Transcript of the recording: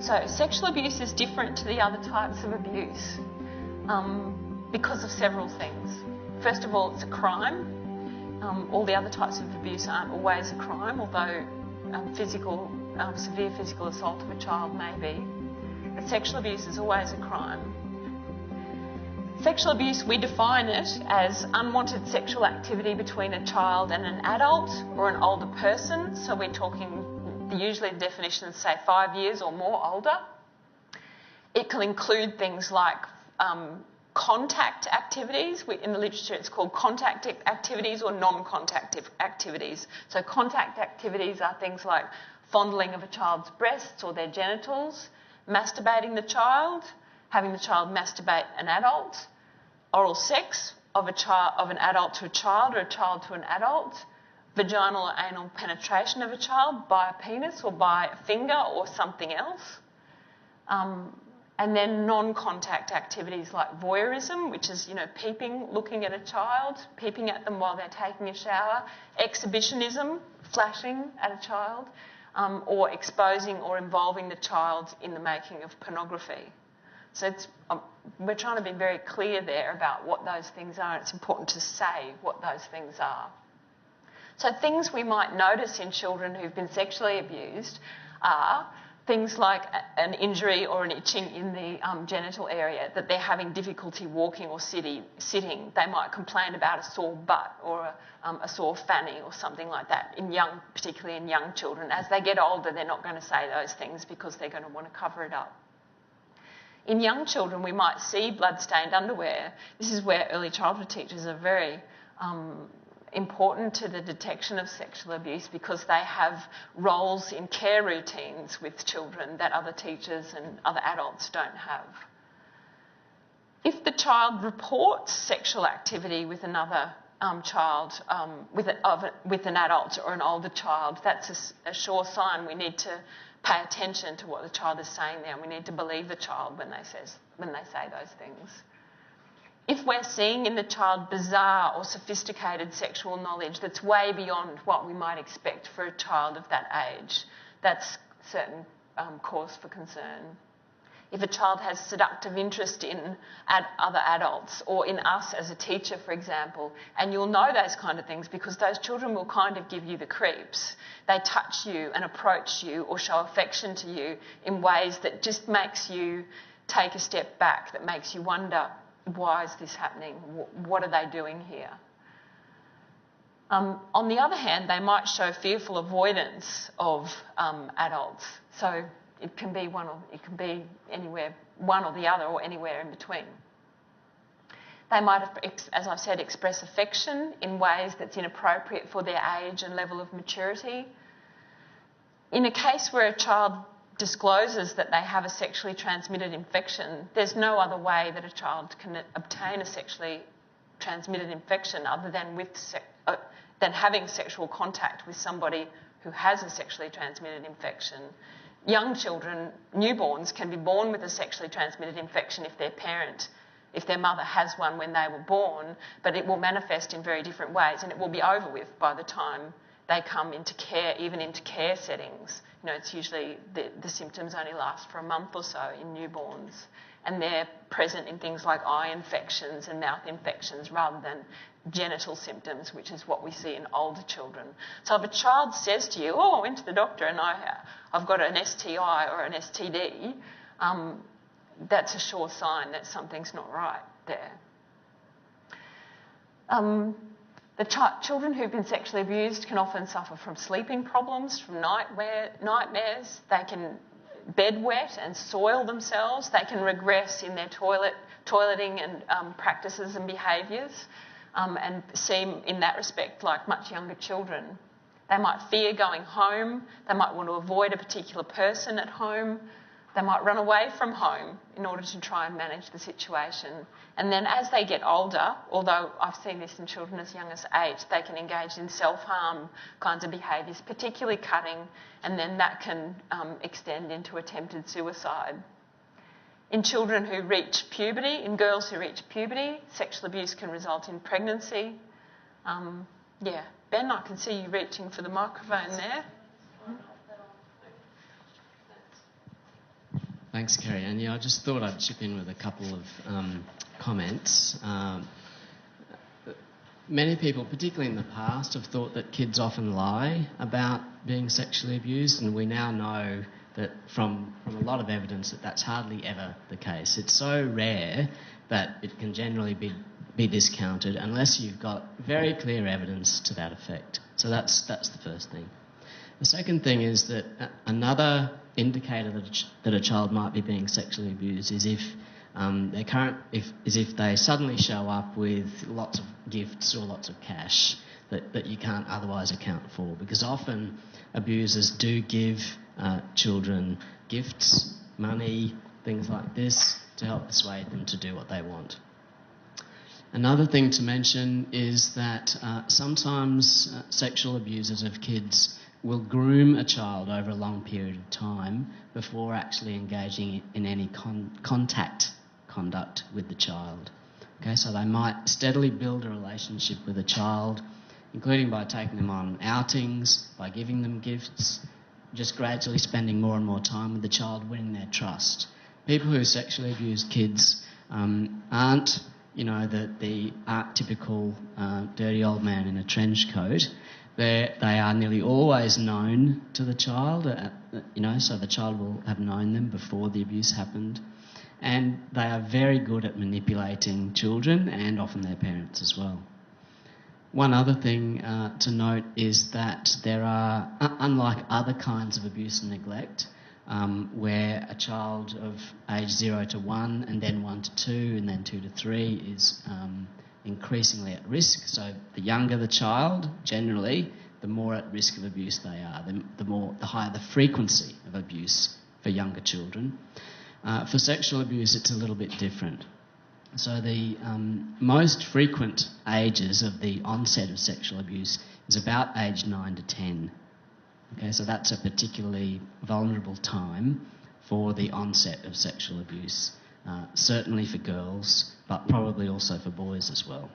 So sexual abuse is different to the other types of abuse because of several things. First of all, it's a crime. All the other types of abuse aren't always a crime, although severe physical assault of a child may be. But sexual abuse is always a crime. Sexual abuse, we define it as unwanted sexual activity between a child and an adult or an older person. So we're talking, usually the definitions say 5 years or more older. It can include things like contact activities. In the literature it's called contact activities or non-contact activities. So contact activities are things like fondling of a child's breasts or their genitals, masturbating the child, having the child masturbate an adult, oral sex of an adult to a child or a child to an adult, vaginal or anal penetration of a child by a penis or by a finger or something else. And then non-contact activities like voyeurism, which is, peeping, looking at a child, peeping at them while they're taking a shower, exhibitionism, flashing at a child, or exposing or involving the child in the making of pornography. So we're trying to be very clear there about what those things are. It's important to say what those things are. So things we might notice in children who've been sexually abused are things like an injury or an itching in the genital area, that they're having difficulty walking or sitting. They might complain about a sore butt or a sore fanny or something like that, particularly in young children. As they get older, they're not going to say those things because they're going to want to cover it up. In young children, we might see blood-stained underwear. This is where early childhood teachers are very important to the detection of sexual abuse, because they have roles in care routines with children that other teachers and other adults don't have. If the child reports sexual activity with another child, with an adult or an older child, that's a sure sign we need to pay attention to what the child is saying there, and we need to believe the child when they say those things. If we're seeing in the child bizarre or sophisticated sexual knowledge that's way beyond what we might expect for a child of that age, that's certain cause for concern. If a child has seductive interest in other adults or in us as a teacher, for example, and you'll know those kind of things because those children will kind of give you the creeps. They touch you and approach you or show affection to you in ways that just makes you take a step back, that makes you wonder, why is this happening? What are they doing here? On the other hand, they might show fearful avoidance of adults. So it can be anywhere, one or the other, or anywhere in between. They might, as I've said, express affection in ways that's inappropriate for their age and level of maturity. In a case where a child discloses that they have a sexually transmitted infection, there's no other way that a child can obtain a sexually transmitted infection other than having sexual contact with somebody who has a sexually transmitted infection. Young children, newborns, can be born with a sexually transmitted infection if their mother has one when they were born, but it will manifest in very different ways, and it will be over with by the time they come into care, even into care settings. It's usually the symptoms only last for a month or so in newborns, and they're present in things like eye infections and mouth infections rather than genital symptoms, which is what we see in older children. So if a child says to you, I went to the doctor and I've got an STI or an STD, that's a sure sign that something's not right there. Children who've been sexually abused can often suffer from sleeping problems, from nightmares. They can bedwet and soil themselves. They can regress in their toileting and practices and behaviours, and seem in that respect like much younger children. They might fear going home. They might want to avoid a particular person at home. They might run away from home in order to try and manage the situation. And then as they get older, although I've seen this in children as young as 8, they can engage in self-harm kinds of behaviours, particularly cutting, and then that can extend into attempted suicide. In children who reach puberty, in girls who reach puberty, sexual abuse can result in pregnancy. Yeah. Ben, I can see you reaching for the microphone there. Thanks, Kerry. And I just thought I'd chip in with a couple of comments. Many people, particularly in the past, have thought that kids often lie about being sexually abused, and we now know that from a lot of evidence that that's hardly ever the case. It's so rare that it can generally be discounted unless you've got very clear evidence to that effect. So that's the first thing. The second thing is that another indicator that a child might be being sexually abused is if they suddenly show up with lots of gifts or lots of cash that you can't otherwise account for, because often abusers do give children gifts, money, things like this to help persuade them to do what they want. Another thing to mention is that sometimes sexual abusers of kids will groom a child over a long period of time before actually engaging in any conduct with the child. Okay, so they might steadily build a relationship with a child, including by taking them on outings, by giving them gifts, just gradually spending more and more time with the child, winning their trust. People who sexually abuse kids aren't, the archetypical dirty old man in a trench coat. They are nearly always known to the child, so the child will have known them before the abuse happened. And they are very good at manipulating children and often their parents as well. One other thing to note is that there are, unlike other kinds of abuse and neglect, where a child of age 0 to 1 and then 1 to 2 and then 2 to 3 is increasingly at risk. So the younger the child, generally, the more at risk of abuse they are, the higher the frequency of abuse for younger children. For sexual abuse, it's a little bit different. So the most frequent ages of the onset of sexual abuse is about age 9 to 10. Okay, so that's a particularly vulnerable time for the onset of sexual abuse, certainly for girls, but probably also for boys as well.